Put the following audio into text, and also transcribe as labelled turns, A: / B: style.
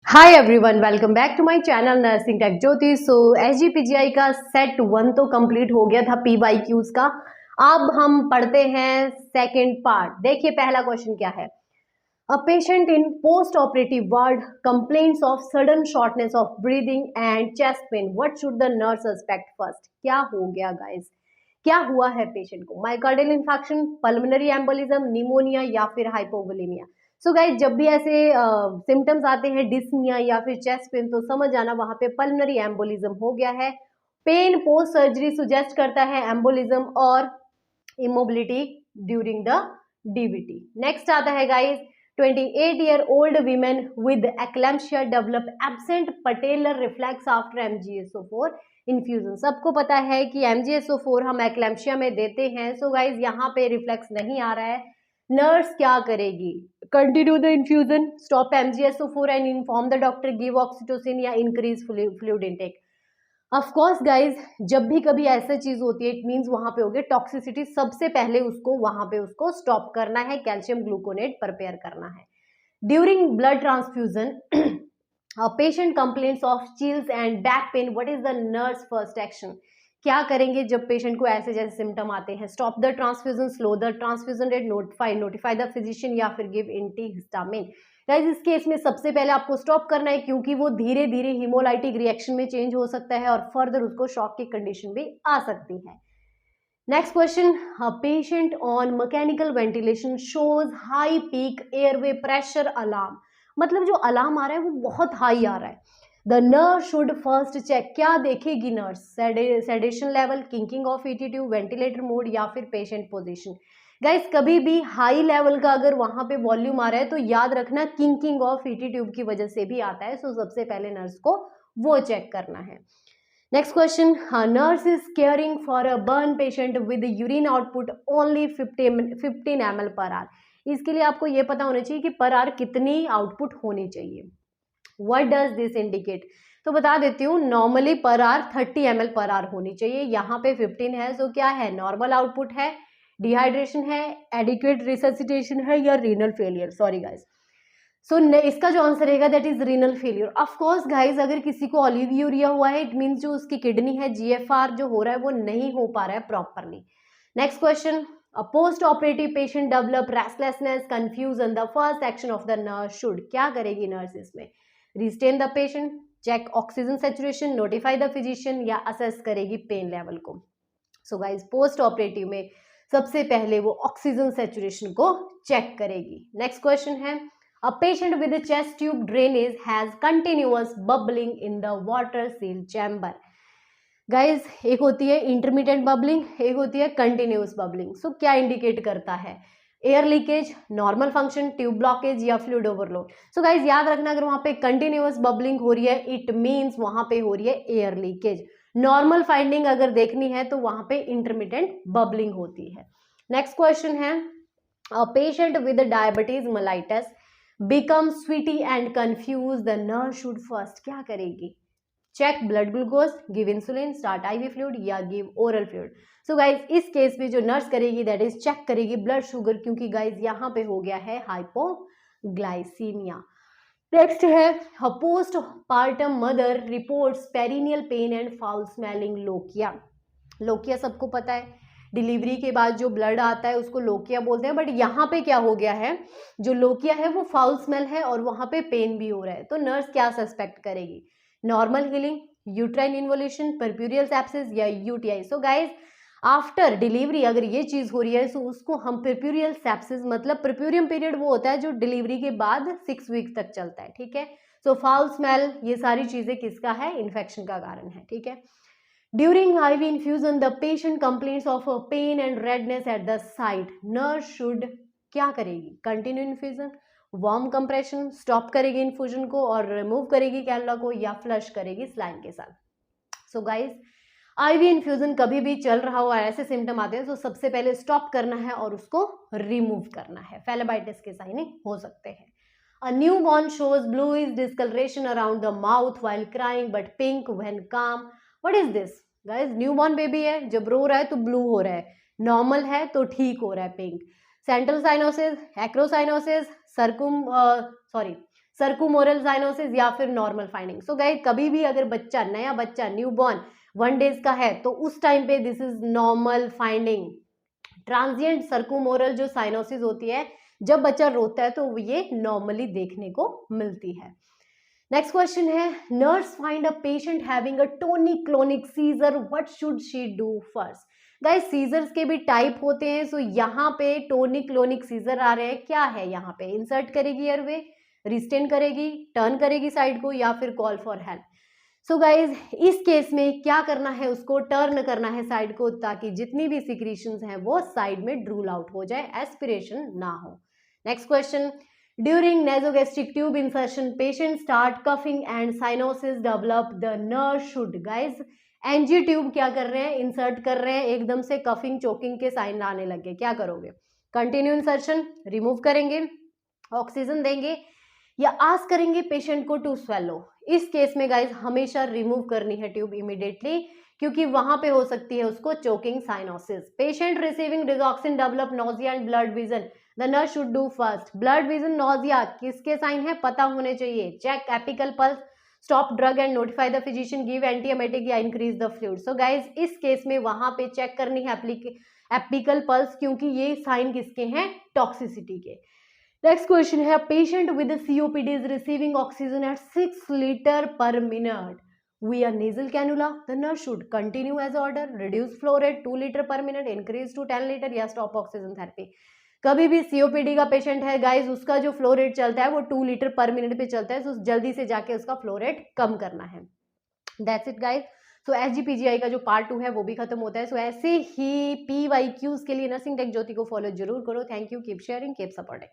A: Hi everyone, welcome back to my channel nursing tech Jyoti. So SGPGI का set 1 तो complete हो गया था पीवाईक्यूज का। अब हम पढ़ते हैं सेकंड पार्ट। देखिए पहला क्वेश्चन क्या है। A patient in post operative ward complains of sudden shortness of breathing and chest pain, what should the nurse suspect first. क्या हो गया गाइस, क्या हुआ है पेशेंट को? Myocardial infection, pulmonary embolism, pneumonia या फिर हाइपोवोलेमिया। सो गाइस जब भी ऐसे सिम्टम्स आते हैं डिस्निया या फिर चेस्ट पेन, तो समझ जाना वहां पे पल्मोनरी एम्बोलिज्म हो गया है। पेन पोस्ट सर्जरी सुजेस्ट करता है एम्बोलिज्म और immobility during the DVT. Next आता है guys, 28-year-old women with eclampsia develop absent patellar reflex after MgSO4 infusion. सबको पता है कि MgSO4 हम एक्लैम्पशिया में देते हैं। सो गाइज यहाँ पे रिफ्लेक्स नहीं आ रहा है, नर्स क्या करेगी? Continue the infusion, stop MgSO4 and inform the doctor, give oxytocin या increase fluid intake. Of course guys जब भी कभी ऐसा चीज होती है, इट मींस वहां पे हो गया टॉक्सिसिटी। सबसे पहले उसको वहां पे उसको स्टॉप करना है, कैल्शियम ग्लूकोनेट प्रिपेयर करना है। During blood transfusion patient complaints of chills and back pain, what is the nurse first action? क्या करेंगे जब पेशेंट को ऐसे जैसे सिम्टम आते हैं? Stop the transfusion, slow the transfusion rate, notify the physician या फिर गिव एंटीहिस्टामिन। गाइस इस केस में सबसे पहले आपको स्टॉप करना है, क्योंकि वो धीरे धीरे हिमोलाइटिक रिएक्शन में चेंज हो सकता है और फर्दर उसको शॉक की कंडीशन भी आ सकती है। Next question, patient on mechanical ventilation shows high peak airway pressure alarm. मतलब जो अलार्म आ रहा है वो बहुत हाई आ रहा है। The nurse should first check, क्या देखेगी नर्स? Sedation level, kinking of ET tube, ventilator mode या फिर पेशेंट पोजीशन। गाइस कभी भी हाई लेवल का अगर वहां पे वॉल्यूम आ रहा है तो याद रखना किंकिंग ऑफ ईटी ट्यूब की वजह से भी आता है। सो सबसे पहले नर्स को वो चेक करना है। Next question, a nurse is caring for a burn patient with urine output only 15 ml per hour. इसके लिए आपको ये पता होना चाहिए कि पर आवर कितनी आउटपुट होनी चाहिए। What does this indicate? तो बता देती हूँ, normally per hour 30 ml per hour होनी चाहिए, यहाँ पे 15 है। सो क्या है? नॉर्मल आउटपुट है, डिहाइड्रेशन है, एडिक्वेट रिससिटेशन है या renal failure. Sorry guys. So इसका जो आंसर रहेगा that is renal failure. Of course guys अगर किसी को ऑलिव्यूरिया हुआ है, इट मींस जो उसकी किडनी है, जीएफआर जो हो रहा है वो नहीं हो पा रहा है properly. Next question, a post operative patient develop restlessness confusion, the first action of the nurse should, क्या करेगी नर्स इसमें? Restrain the patient, check oxygen saturation, notify the physician या असेस करेगी पेन लेवल को। सो गाइज पोस्ट ऑपरेटिव में सबसे पहले वो ऑक्सीजन सेचुरेशन को चेक करेगी। नेक्स्ट क्वेश्चन है, a patient with a chest tube drainage has continuous bubbling in the water seal chamber. Guys एक होती है इंटरमीडिएट बबलिंग, एक होती है कंटिन्यूस बबलिंग। सो क्या इंडिकेट करता है? Air leakage, normal function, tube blockage या फ्लूइड ओवरलोड। सो गाइज याद रखना, अगर वहां पे कंटिन्यूस बबलिंग हो रही है इट मींस वहां पे हो रही है एयर लीकेज। नॉर्मल फाइंडिंग अगर देखनी है तो वहां पे इंटरमीडिएट बबलिंग होती है। नेक्स्ट क्वेश्चन है, a patient with diabetes mellitus become sweaty and confused, the nurse should first क्या करेगी? Check blood glucose, give insulin, start IV fluid या give oral fluid. So guys इस केस में जो nurse करेगी दैट इज चेक करेगी blood sugar, क्योंकि guys यहाँ पे हो गया है हाइपोग्लाइसीमिया। नेक्स्ट है, postpartum mother reports perineal pain and foul smelling lochia. Lochia सबको पता है, डिलीवरी के बाद जो ब्लड आता है उसको लोकिया बोलते हैं। बट यहाँ पे क्या हो गया है, जो लोकिया है वो फाउल स्मेल है और वहां पे पेन भी हो रहा है। तो नर्स क्या सस्पेक्ट करेगी? Normal healing, uterine involution, puerperal sepsis या UTI. So guys after delivery अगर ये चीज हो रही है तो उसको हम परप्यूरियल सेप्सिस, मतलब परप्यूरियम पीरियड वो होता है जो डिलीवरी के बाद 6 वीक तक चलता है, ठीक है। सो फाउल स्मेल, ये सारी चीजें किसका है? इन्फेक्शन का कारण है, ठीक है। During IV infusion, the patient complains of a pain and redness at the site. Nurse should क्या करेगी? Continue infusion, warm compression, stop करेगी infusion को और remove करेगी कैनुला को या flush करेगी स्लाइन के साथ। So guys, IV infusion कभी भी चल रहा हो, ऐसे सिम्टम आते हैं तो सबसे पहले स्टॉप करना है और उसको रिमूव करना है। फेलेबाइटिस के साइन हो सकते हैं। A newborn shows bluish discoloration around the mouth while crying but pink when calm. What is this? Guys newborn baby है, जब रो रहा है तो ब्लू हो रहा है, नॉर्मल है तो ठीक हो रहा है पिंक। सेंट्रल साइनोसिस, एक्रोसाइनोसिस, सर्कुमोरल साइनोसिस या फिर नॉर्मल फाइंडिंग। सो गाइस कभी भी अगर बच्चा, नया बच्चा, न्यूबॉर्न 1 डेज का है तो उस टाइम पे this is normal finding. Transient circumoral जो साइनोसिस होती है, जब बच्चा रोता है तो ये नॉर्मली देखने को मिलती है। नेक्स्ट क्वेश्चन है, nurse find a patient having a tonic clonic seizure, what should she do first. Guys seizures के भी टाइप होते हैं, सो यहाँ पे टोनिक क्लोनिक सीजर आ रहे हैं, क्या है यहाँ पे, इंसर्ट करेगी एयरवे, रिस्टेन करेगी, टर्न करेगी साइड को, या फिर call for help. So guys इस केस में क्या करना है, उसको टर्न करना है साइड को, ताकि जितनी भी सिक्रीशंस हैं वो साइड में ड्रूल आउट हो जाए, एस्पिरेशन ना हो। Next question, during nasogastric tube insertion patient start coughing and cyanosis develop, the nurse should. Guys NG tube क्या कर रहे हैं, इंसर्ट कर रहे हैं, एकदम से कफिंग चोकिंग के साइन आने लगे, क्या करोगे, कंटिन्यू इंसर्शन, रिमूव करेंगे, ऑक्सीजन देंगे, या आस्क करेंगे पेशेंट को टू स्वेलो। इस केस में गाइज हमेशा रिमूव करनी है ट्यूब इमीडिएटली, क्योंकि वहां पे हो सकती है उसको choking cyanosis. Patient receiving digoxin develop nausea and blurred vision, the nurse should do first. Blurred vision nausea किसके साइन है पता होने चाहिए, check apical pulse, stop drug and notify the physician, give antiemetic या increase the fluid. So guys इस case में वहां पे चेक करनी है एपिकल पल्स, क्योंकि ये साइन किसके हैं, टॉक्सिसिटी के। नेक्स्ट क्वेश्चन है, patient with COPD is receiving oxygen at 6 litre per minute via nasal cannula, the nurse should continue as order, reduce flow rate 2 litre per minute, increase to 10 litre, या stop oxygen therapy. कभी भी COPD का patient है guys, उसका जो flow rate चलता है वो 2 लीटर पर मिनट पे चलता है, तो जल्दी से जाके उसका फ्लो रेट कम करना है। That's it guys. So SGPGI का जो पार्ट 2 है वो भी खत्म होता है। सो ऐसे ही PYQs के लिए नर्सिंग टेक ज्योति को फॉलो जरूर करो। Thank you, keep sharing, keep supporting.